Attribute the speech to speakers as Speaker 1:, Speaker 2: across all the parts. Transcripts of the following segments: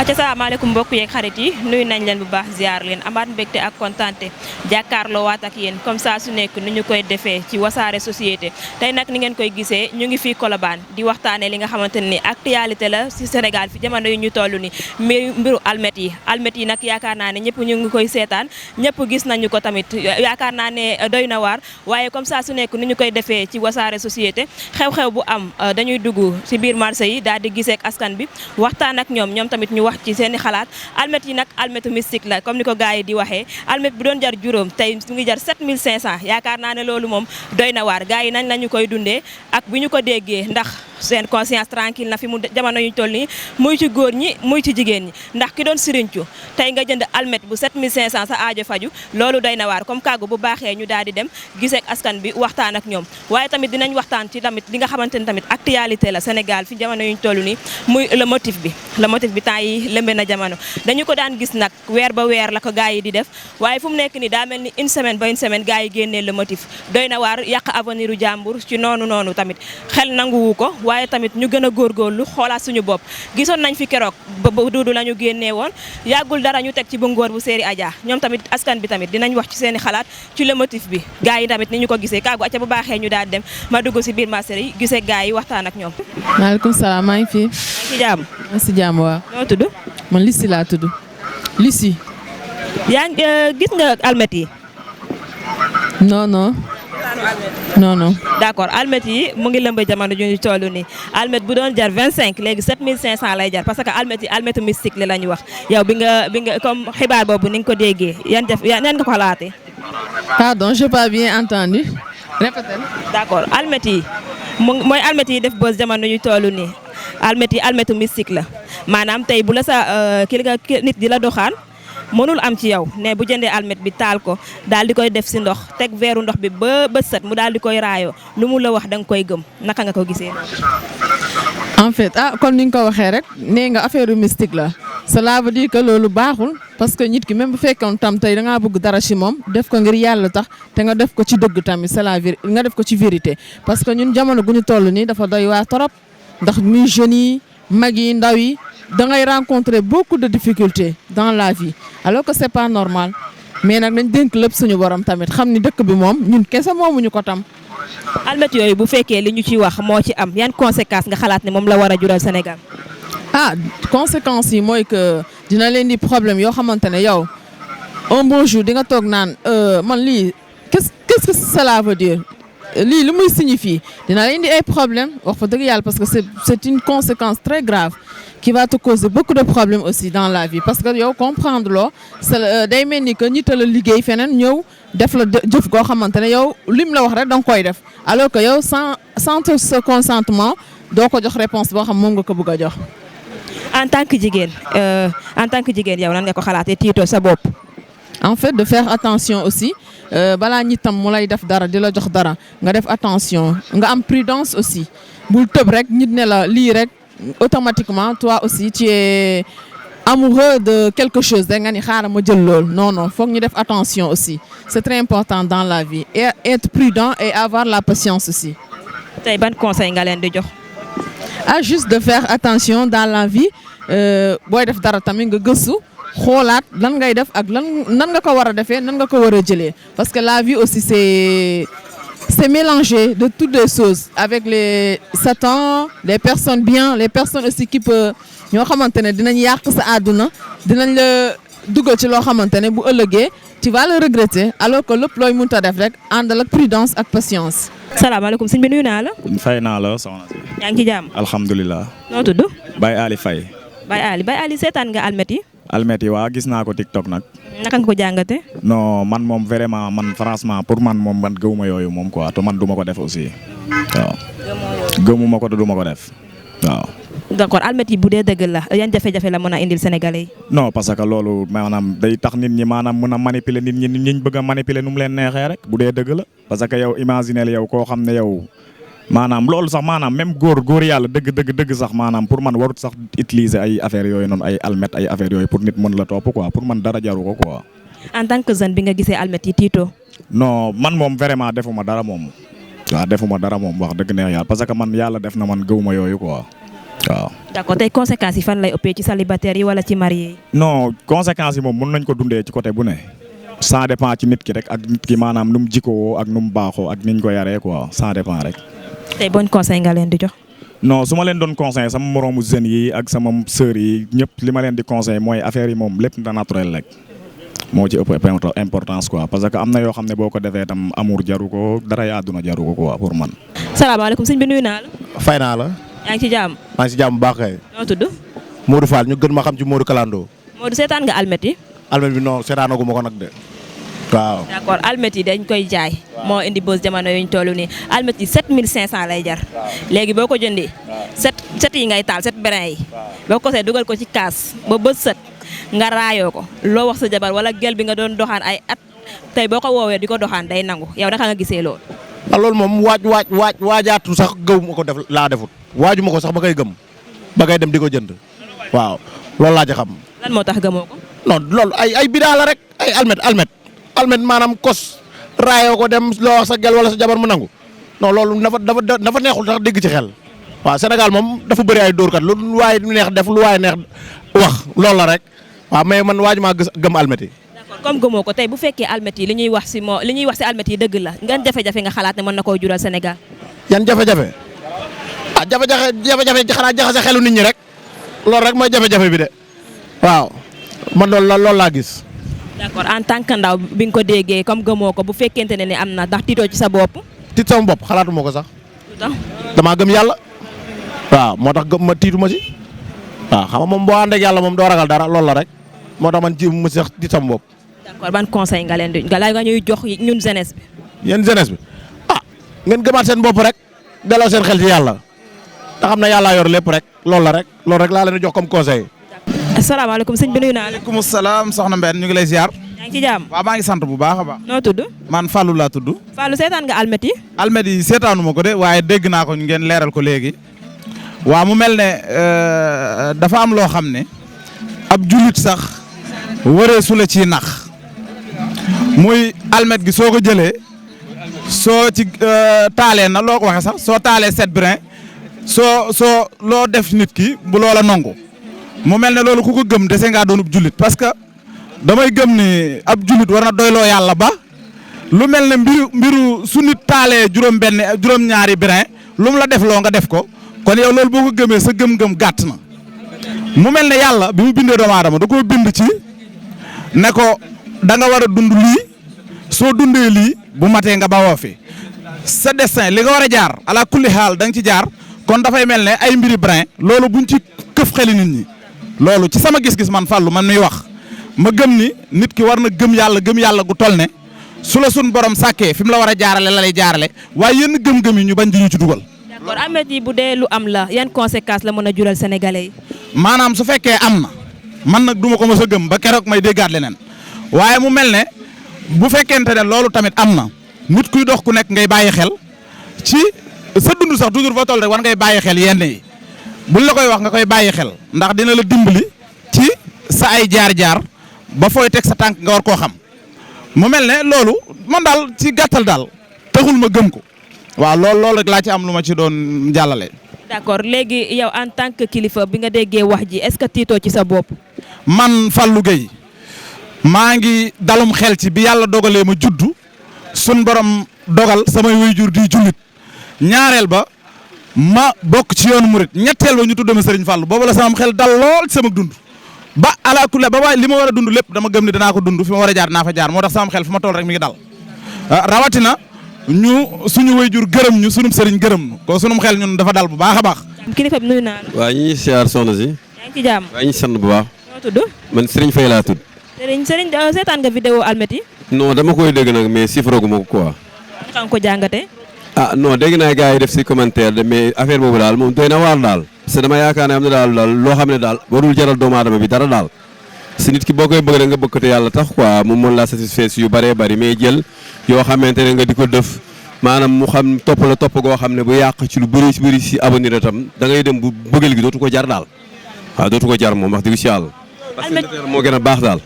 Speaker 1: acca salaamaaleykum mbokk yeeg xarit yi nuyu nañ leen bu baax ziar leen amaat mbégte ak kontaante jàkkaarloo waat ak yéen comme ça su nekk ni ñu koy defee ci wasaare société tey nag ni ngeen koy gisee ñu ngi fii Colobane di waxtaanee li nga xamante ni actualité la ci Sénégal fi jamono yu ñu toll ni mbiru almet yi nag yaakaar naa ne ñëpp ñu ngi koy seetaan ñëpp gis nañu ko tamit yaakaar naa ne doy na waar waaye comme ça su nekk ni ñu koy defee ci wasaare société xew-xew bu am dañuy dugg ci biir marché yi daal di gisee ak askan bi waxtaan ak ñoom tamit ñu wax ci seeni xalaat almet yi nag almetu mystique la comme ni ko gars yi di waxee almet bi doon jar juróom tey mu ngi jar 7500 yaakaar naa ne loolu moom doy na waar gars yi nañ lañu koy dundee ak bi ñu ko déggee ndax seen conscience tranquille na fi mu jamono yu toll nii muy ci góor ñi muy ci jigéen ñi ndax ki doon sirincu tey nga jënd almet bu 7500 sa aajo faju loolu doy na waar comme kàggu bu baaxee ñu daal di dem gisee ak askan bi waxtaan ak ñoom waaye tamit dinañ waxtaan ci tamit li nga xamante ni tamit actualité la Sénégal fi jamono yu ñu toll nii muy le motif bi temps yi lëmbe na jamono dañu ko daan gis nag weer ba weer la ko gars yi di def waaye fu mu nekk nii daa mel ni une semaine ba une semaine gars yi génnee le motif doy na waar yàq avenir u jàmbur ci noonu tamit xel nanguwu ko waaye tamit ñu gën a góorgóorlu xoolaat suñu bopp gisoon nañ fi keroog ba duudu la ñu génnee woon yàggul dara ñu teg ci bu ngóor bu séeri Adja ñoom tamit askan bi tamit dinañ wax ci seeni xalaat ci le motif bi gars yi tamit ni ñu ko gisee kàggu acca bu baaxee ñu daal dem ma dugg si biir marché yi gisee gars yi waxtaan ak ñoom.
Speaker 2: maaleykum salaam maa ngi fi.
Speaker 1: ci jàmm.
Speaker 2: si jàmm waaw.
Speaker 1: noo tudd.
Speaker 2: man Lissi laa tudd. Lissi.
Speaker 1: yaa ngi gis nga almet yi.
Speaker 2: non.
Speaker 1: d'accord almet yi mu ngi lëmb jamono ju ñu toll nii almet bu doon jar 25 léegi 7500 lay jar parce que almet yi almetu mystique la ñu wax yow bi nga comme xibaar boobu ni nga ko déggee yan nga ko xalaatee.
Speaker 2: pardon j'ai pas bien entendu. répétez.
Speaker 1: d'accord almet yi mooy almet yi def bës jamono ñu toll nii almetu mystique la maanaam tey bu la sa nit di la doxaan mënul am ci yow ne bu jëndee almet bi taal ko daal di koy def si ndox teg veeru ndox bi ba bët set mu daal di koy raayoo lu mu la wax da nga koy gëm naka nga ko gisee.
Speaker 2: en fait comme ni nga ko waxee rek nee nga affaire mystique la cela veut dire que loolu baaxul parce que nit ki même bu fekkoon tam tey da ngaa bëgg dara ci moom def ko ngir yàlla tax te nga def ko ci dëgg tamit c'est la vérité nga def ko ci vérité parce que ñun jamono gu ñu toll nii dafa doy waa torop ndax muy jeunes yi mag yi ndaw yi. da ngay rencontrer beaucoup de difficultés dans la vie alors que c'est pas normal mais nag nañ dénk lépp suñu borom tamit xam ni dëkk bi moom ñun kese moomuñu ko tam.
Speaker 1: almet yooyu bu fekkee li ñu ciy wax moo ci am yan conséquences nga xalaat ne moom la war a jural Sénégal.
Speaker 2: conséquences yi mooy que dina leen di problème yoo xamante ne yow un bon jour di nga toog naan man lii qu'est-ce que cela veut dire. lii lu muy signifie dina la indi ay problème wax fa dëgg yàlla parce que c'est une conséquence très grave qui va te causer beaucoup de problèmes aussi dans la vie parce que yow comprendre loo day mel ni que ñi ta la liggéey feneen ñëw def la jëf goo xamante ne yow lim la wax rek da nga koy def alors que yow sans ce consentement doo ko jox réponse boo xam moom nga ko bëgg a jox.
Speaker 1: en tant que jigéen yow nan nga ko xalaatee tiitoo sa bopp.
Speaker 2: en fait de faire attention aussi balaa ñi tam mu lay def dara di la jox dara nga def attention nga am prudence aussi bul tëb rek nit ne la lii rek automatiquement toi aussi tu es amoureux de quelque chose da nga ni xaaral ma jël lool non foog ñu def attention aussi c'est très important dans la vie et être prudent et avoir la patience aussi.
Speaker 1: tey ban conseil nga leen di jox.
Speaker 2: juste de faire attention dans la vie booy def dara tamit nga gëstu. xoolaat lan ngay def ak nan nga ko war a defee nan nga ko war a jëlee parce que la vie aussi c'est mélangé de toutes les choses avec les satans les personnes bien les personnes aussi qui peut ñoo xamante ne dinañ yàq sa àdduna dinañ la dugal ci loo xamante ne bu ëllëgee tu vas le regretter alors que lépp looy mënut a def rek àndal ak prudence ak patience.
Speaker 1: salaamaaleykum sëñ bi nuyu naa la.
Speaker 3: fay naa la soxna si.
Speaker 1: yaa ngi ci jàmm.
Speaker 3: alhamdulilah.
Speaker 1: noo tudd.
Speaker 3: Baye Ali Faye.
Speaker 1: Baye Ali seetaan nga almet yi.
Speaker 3: almet yi waa gis naa ko TikTok nag.
Speaker 1: naka nga ko jàngate.
Speaker 3: non man moom vraiment man franchement pour man moom man gëwuma yooyu moom quoi te man duma ko def aussi waaw. gëmuma ko te duma ko def waaw.
Speaker 1: d'accord almet yi bu dee dëgg la yan jafe-jafe la mën a indil Sénégalais yi.
Speaker 3: non parce que loolu maanaam day tax nit ñi maanaam mën a manipuler nit ñi bëgg a manipuler nu mu leen neexee rek bu dee dëgg la parce que yow imaginer yow koo xam ne yow. maanaam loolu sax maanaam même góor yàlla dëgg sax maanaam pour man warut sax utiliser ay affaires yooyu noonu ay almet ay affaires yooyu pour nit mën la topp quoi pour man dara jaru ko quoi.
Speaker 1: en tant que jeune bi nga gisee almet yi tiito.
Speaker 3: non man moom vraiment defuma dara moom. waaw defuma dara moom wax dëgg neex yàlla parce que man yàlla def na man gëwuma yooyu quoi. waaw.
Speaker 1: d'accord tey conséquences yi fan lay ëppee ci célibataire yi wala ci marié yi.
Speaker 3: non conséquences yi moom mën nañ ko dundee ci côté bu ne ça dépend ci nit ki rek ak nit ki maanaam nu mu jikkoo ak nu mu baaxoo ak niñ ko yaree quoi ça dépend rek.
Speaker 1: tey bon conseil nga leen di jox.
Speaker 3: non su ma leen doon conseil sama moroomu jeunes yi ak sama sœurs yi ñëpp li ma leen di conseil mooy affaire yi moom lépp da naturel rek moo ci ëpp importance quoi parce que am na yoo xam ne boo ko defee tam amour jaru ko dara yaa àdduna jaru ko quoi pour man.
Speaker 1: salaamaaleykum sëñ bi nuyu naa la.
Speaker 4: fay naa la.
Speaker 1: yaa ngi ci jàmm.
Speaker 4: maa ngi si jàmm bu baax kay.
Speaker 1: noo tudd.
Speaker 4: Modou Fall ñu gën ma xam ci Modou Kalando.
Speaker 1: Modou seetaan nga almet yi.
Speaker 4: almet bi non seetaanagu ma ko nag de waaw.
Speaker 1: d'accord almet yi dañ koy jaay. moo indi bës jamono yuñ toll nii almet yi 7500 lay jar. léegi boo ko jëndee. set yi ngay taal set brin yi. boo ko see dugal ko ci kaas ba bës set nga raayoo ko loo wax sa jabar wala gel bi nga doon doxaan ay at tey boo ko woowee di ko doxaan day nangu yow naka nga gisee loolu.
Speaker 4: loolu moom waajaatu sax gëw ma ko def laa defut waaju ma ko sax ba koy gëm ba koy dem di ko jënd waaw loolu laa ci xam.
Speaker 1: lan moo tax gëmoo ko.
Speaker 4: non loolu ay bidaa la rek ay almet maanaam kos raayoo ko dem loo wax sa gel wala sa jabar mu nangu non loolu dafa neexul sax dégg ci xel waaw Sénégal moom dafa bëri ay dóorkat lu waay neex def lu waay neex wax loolu la rek waaw mais man waaju maa gëm almet yi.
Speaker 1: d'accord comme gëmoo ko tey bu fekkee almet yi li ñuy wax si almet yi dëgg la ngeen jafe-jafe nga xalaat ne mën na koo jural Sénégal.
Speaker 4: yan jafe-jafe jafe-jafe xanaa jaxase xelu nit ñi rek loolu rek mooy jafe-jafe bi de waaw man loolu laa gis.
Speaker 1: d'accord en tant que ndaw bi nga ko déggee comme gëmoo ko bu fekkente ne ni am na ndax tiitoo ci sa bopp.
Speaker 4: tiit sama bopp xalaatuma ko sax.
Speaker 1: tax
Speaker 4: damaa gëm yàlla. waaw moo tax gëm ma tiitu ma si. waaw xam nga moom boo ànd ak yàlla moom doo ragal dara loolu la rek moo tax man ci mu sax tiit sama bopp.
Speaker 1: d'accord ban conseil nga leen di nga ñuy jox ñun jeunesse bi.
Speaker 4: yéen jeunesse bi ngeen gëmaat seen bopp rek delloo seen xel ci yàlla te xam na yàlla yor lépp rek loolu la rek laa leen di jox comme conseil.
Speaker 1: asalaamaaleykum sëñ bi nuyu naa la.
Speaker 5: waaleykum salaam soxna Mbène ñu ngi lay ziar.
Speaker 1: yaa ngi ci jàmm.
Speaker 5: waaw maa ngi sant bu baax a baax.
Speaker 1: noo tudd.
Speaker 5: man Fallou laa tudd.
Speaker 1: Fallou seetaan nga almet yi.
Speaker 5: almet yi seetaanuma ko de waaye dégg naa ko ngeen leeral ko léegi. waaw mu mel ne dafa am loo xam ne ab julit sax waree su la ciy nax muy almet gi soo ko jëlee soo ci taalee na loo ko waxee sax soo taalee set brin soo loo def nit ki bu loola nangu mu mel ne loolu ku ko gëm dese ngaa doon ab julit parce que damay gëm ni ab julit war na doyloo yàlla ba lu mel ne mbiru su nit taalee juróom-ñaari brin lu mu la def loo nga def ko kon yow loolu boo ko gëmee sa gëm-gëm gàtt na mu mel ne yàlla bi mu bindee doomu aadama da koo bind ci ne ko da nga war a dund lii soo dundee lii bu matee nga bawoo fi sa destin li nga war a jaar ala kulli xaal da nga ci jaar kon dafay mel ne ay mbiri brin loolu buñ ci këf xeli nit ñi loolu ci sama gis-gis man Fallou man miy wax ma gëm ni nit ki war na gëm yàlla gu toll ne su la sun borom sàkkee fi mu la war a jaarale la lay jaarale waaye yenn gëm-gëm yi ñu bañ di ñu ci dugal.
Speaker 1: d'accord almet yi bu dee lu am la yan conséquences la mën a jural sénégalais yi.
Speaker 5: maanaam su fekkee am na man nag duma ko mës a gëm ba keroog may déggaat leneen waaye mu mel ne bu fekkente ne loolu tamit am na nit kuy dox ku nekk ngay bàyyi xel ci sa dund sax toujours foo toll rek war ngay bàyyi xel yenn yi buñ la koy wax nga koy bàyyi xel ndax dina la dimbali ci sa ay jaar-jaar ba fooy teg sa tànk nga war koo xam mu mel ne loolu man daal ci gàttal daal taxul ma gëm ko waaw loolu rek laa ci am lu ma ci doon jàllale.
Speaker 1: d'accord léegi yow en tant que kilifa bi nga déggee wax ji est-ce que tiitoo ci sa bopp.
Speaker 5: man Fallou Gueye maa ngi dalum xel ci bi yàlla dogalee ma juddu sun borom dogal samay waajur di jullit ñaareel ba ma bokk ci yoonu murit ñetteel ba ñu tudd ma Serigne Fallou boobu la sama xel dal lool ci sama dund ba ala kulli ba li ma war a dund lépp dama gëm ni danaa ko dund fi ma war a jaar naa fa jaar moo tax sama xel fi ma toll rek mi ngi dal rawatina ñu suñu waajur gërëm ñu sunum Serigne gërëm ñu ko sunum xel ñun dafa dal bu baax a baax.
Speaker 1: kilifa bi nuyu naa la.
Speaker 6: waaw ñu ngi siyaar soxna si.
Speaker 1: yaa ngi ci jàmm.
Speaker 6: waaw ñu sant bu baax.
Speaker 1: noo tudd.
Speaker 6: man Serigne Faye laa tudd.
Speaker 1: Serigne seetaan nga vidéo almet yi.
Speaker 6: non dama koy dégg nag mais chiffre gu ma ko quoi.
Speaker 1: nga ko jàngatee.
Speaker 6: ah non dégg naa gars yi def si commentaire de mais affaire boobu daal moom doy na waar daal. parce que dama yaakaar ne am na daal loo xam ne daal warul jaral doomu aadama bi dara daal. si nit ki boo koy bëgg rek nga bëgg ko te yàlla tax quoi mu mën laa satisfaire si yu bëree bëri mais jël yoo xamante ne nga di ko def maanaam mu xam topp la topp goo xam ne bu yàq ci lu bëri si abonné itam da ngay dem bu bëggal gi dootu ko jar daal waaw dootu ko jar moom wax dëgg si yàlla. parce que moo gën a baax daal.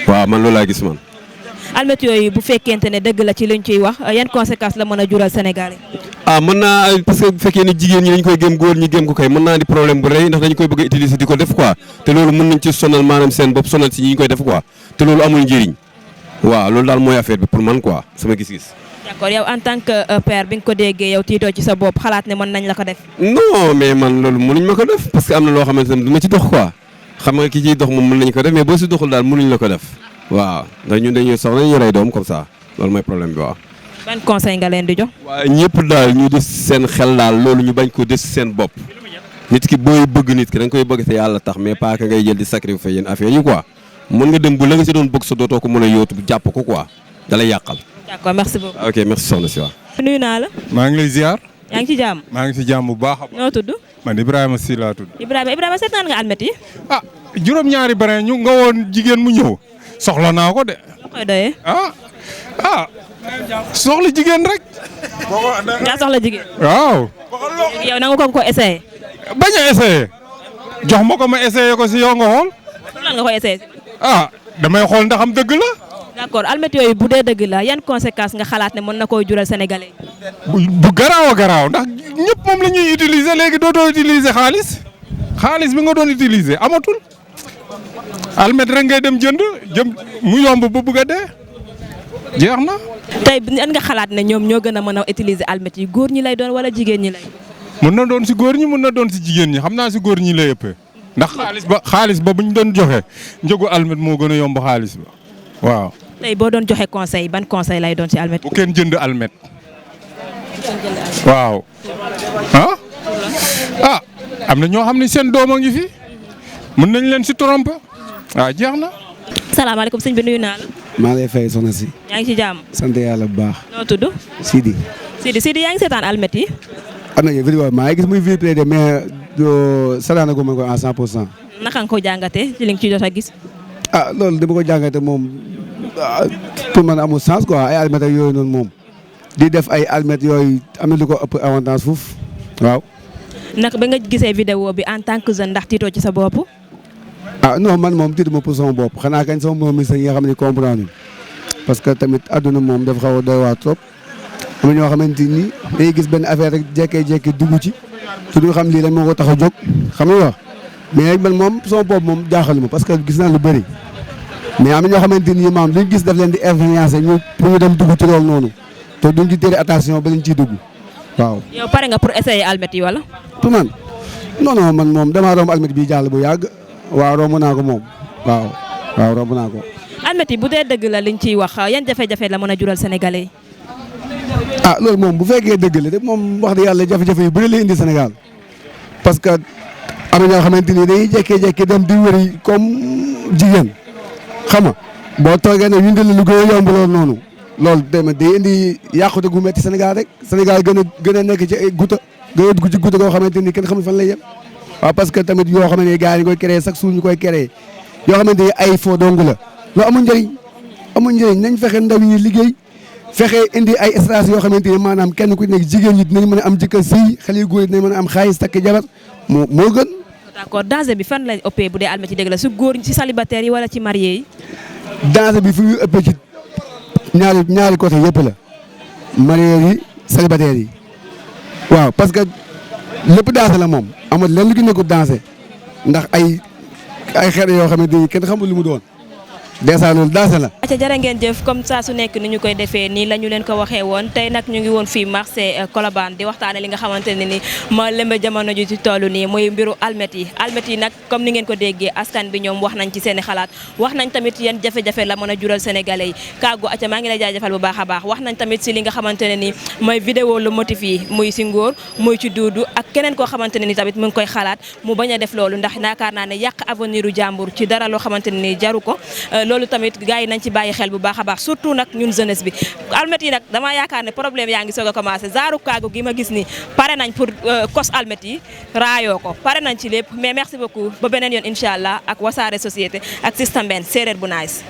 Speaker 6: waaw man loolu laa gis man.
Speaker 1: almet yooyu bu fekkente ne dëgg la ci luñ ciy wax yan conséquences la mën a jural Sénégal yi.
Speaker 6: ah mën naa parce que bu fekkee ni jigéen ñi dañ koy gëm góor ñi gëm ko kay mën naa di problème bu rëy ndax dañu koy bëgg a utiliser di ko def quoi te loolu mën nañ ci sonal maanaam seen bopp sonal si ñi ñu koy def quoi te loolu amul njëriñ waaw loolu daal mooy affaire bi pour man quoi sama gis-gis.
Speaker 1: d'accord yow en tant que père bi nga ko déggee yow tiitoo ci sa bopp xalaat ne mën nañ la ko def.
Speaker 6: non mais man loolu mënuñ ma ko def parce que am na loo xamante ne du ma ci dox quoi xam nga ki ciy dox moom mën nañ ko def mais boo si doxul daal mënuñ la ko def waaw ndax ñun dañuy soxla ñu rey doom comme ça loolu mooy problème bi waaw.
Speaker 1: ban conseil nga leen di jox.
Speaker 6: waaw ñëpp daal ñu des seen xel daal loolu ñu bañ ko des seen bopp nit ki booy bëgg nit ki da nga koy bëgg te yàlla tax mais pas que ngay jël di sacrifier yéen affaire yi quoi mën nga dem bu la nga si doon bëgg sa dootoo ko mën a yóotu jàpp ko quoi da lay yàqal.
Speaker 1: d'accord merci beaucoup.
Speaker 6: ok merci soxna si waaw.
Speaker 1: nuyu naa la.
Speaker 7: maa ngi lay ziar.
Speaker 1: yaa ngi ci jàmm.
Speaker 7: maa ngi ci jàmm bu baax a baax.
Speaker 1: noo tudd.
Speaker 7: man Ibrahima Sy laa tudd.
Speaker 1: Ibrahima seetaan nga almet yi.
Speaker 7: ah juróom-ñaari brin ñu nga woon jigéen mu ñëw soxla naa ko de.
Speaker 1: loo koy doyee.
Speaker 7: soxla jigéen rek.
Speaker 1: nga soxla jigéen.
Speaker 7: waaw.
Speaker 1: yow nangu ko essayé.
Speaker 7: bañ a essayé jox ma ko ma essayé ko si yow nga xool.
Speaker 1: pour lan nga koy essayé.
Speaker 7: damay xool ndax am dëgg la.
Speaker 1: d'accord almet yooyu bu dee dëgg la yan conséquences nga xalaat ne mën na koo jural sénégalais.
Speaker 7: bu garaaw a garaaw ndax ñëpp moom la ñuy utiliser léegi dootoo utiliser xaalis bi nga doon utiliser amatul. almet rek ngay dem jënd mu yomb ba bëgg a dee jeex na.
Speaker 1: tey yan nga xalaat ne ñoom ñoo gën a mën a utiliser almet yi góor ñi lay doon wala jigéen ñi lay.
Speaker 7: mën na doon si góor ñi mën na doon si jigéen ñi xam naa si góor ñi lay ëppee ndax xaalis ba bu ñu doon joxe njëgu almet moo gën a yomb xaalis ba waaw.
Speaker 1: tey boo doon joxe conseil ban conseil lay doon si almet.
Speaker 7: bu kenn jënd almet. waaw. am na ñoo xam ne seen doom a ngi fi mën nañ leen si tromper waaw jeex na.
Speaker 1: salaamaaleykum sëñ bi nuyu naa la.
Speaker 8: maa lay fay soxna si.
Speaker 1: yaa ngi ci jàmm.
Speaker 8: sant yàlla bu baax.
Speaker 1: noo tudd.
Speaker 8: Sidi.
Speaker 1: Sidi yaa ngi seetaan almet yi.
Speaker 8: am na vidéo maa ngi gis muy vidéo de mais salaana ko ma ko à 100%.
Speaker 1: naka nga ko jàngatee ci li nga ci jot a gis.
Speaker 8: loolu dama ko jàngate moom pour man amul sens quoi ay almet ak yooyu noonu moom di def ay almet yooyu am na lu ko ëpp avantage foofu waaw.
Speaker 1: naka ba nga gisee vidéo bi en tant que jeune ndax tiitoo ci sa bopp.
Speaker 8: non man moom tiitu ma pour sama bopp xanaa kañ sama moom mi sax yi nga xam ne comprendre parce que tamit àdduna moom dafa xaw a doy waar trop am na ñoo xamante ni dañuy gis benn affaire rek jékkee-jékki dugg ci te du xam lii rek moo ko tax a jóg xam nga wax mais man moom sama bopp moom jaaxalu ma parce que gis naa lu bëri mais am na ñoo xamante ni maam luñ gis daf leen di influencer ñu pour ñu dem dugg ci loolu noonu te duñ ci tere attention ba lañ ciy dugg waaw.
Speaker 1: yow pare nga pour essayer almet yi wala.
Speaker 8: pour man non man moom damaa romb almet bi jàll bu yàgg waaw romb naa ko moom waaw romb naa ko.
Speaker 1: almet yi bu dee dëgg la liñ ciy wax yan jafe-jafe la mën a jural sénégalais yi.
Speaker 8: loolu moom bu fekkee dëgg la rek moom wax dëgg yàlla jafe-jafe yu bëri la indi Sénégal parce que am na ñoo xamante ni dañuy jékkee-jékkee dem di wëri comme jigéen xam nga boo toogee nag ñu indil lu gën a yomb loolu noonu loolu tamit day indi yàqute gu metti Sénégal rek Sénégal gën a nekk ci ay guta gën a dugg ci guta koo xamante ni kenn xamul fan lay yem waaw parce que tamit yoo xamante ni gars yi ñu koy créé chaque jour ñu koy créé yoo xamante ni ay faux dong la loolu amul njëriñ nañ fexe ndaw ñi liggéey fexe indi ay stage yoo xamante ni maanaam kenn ku nekk jigéen ñi dinañ mën a am jëkkër sëy xale yu góor yi dinañ mën a am xaalis takk jabar moo gën.
Speaker 1: d'accord danger bi fan lay ëppee bu dee almet yi dëgg la su góor ci célibataire yi wala ci marié yi.
Speaker 8: danger bi fi muy ëppee ci ñaari côté yëpp la marié yi célibataire yi waaw parce que lépp danger la moom amul lenn lu ki nekkul danger ndax ay xeet yoo xamante ni kenn xamul lu mu doon. dèjà loolu daase la.
Speaker 1: acca jërë ngeen jëf comme ça su nekk ni ñu koy defee nii la ñu leen ko waxee woon tey nag ñu ngi woon fii marché Colobane di waxtaane li nga xamante ne ni ma lëmbe jamono ji ci toll nii muy mbiru almet yi nag comme ni ngeen ko déggee askan bi ñoom wax nañ ci seen i xalaat wax nañ tamit yan jafe-jafe la mën a jural sénégalais yi kàggu acca maa ngi lay jaajëfal bu baax a baax wax nañ tamit si li nga xamante ne ni mooy vidéo lu motif yi muy si ngóor muy ci duudu ak keneen koo xamante ne ni tamit mu ngi koy xalaat mu bañ a def loolu ndax yaakaar naa ne yàq avenir u jàmbur ci dara loo xamante ne ni jaru ko loolu tamit gars yi nañ ci bàyyi xel bu baax a baax surtout nag ñun jeunesse bi almet yi nag damaa yaakaar ne problème yaa ngi soog a commencé zaaru kaagu gi ma gis ni pare nañ pour kos almet yi raayoo ko pare nañ ci lépp mais merci beaucoup ba beneen yoon incha allah ak wasaare société ak système benn séeréer bu nice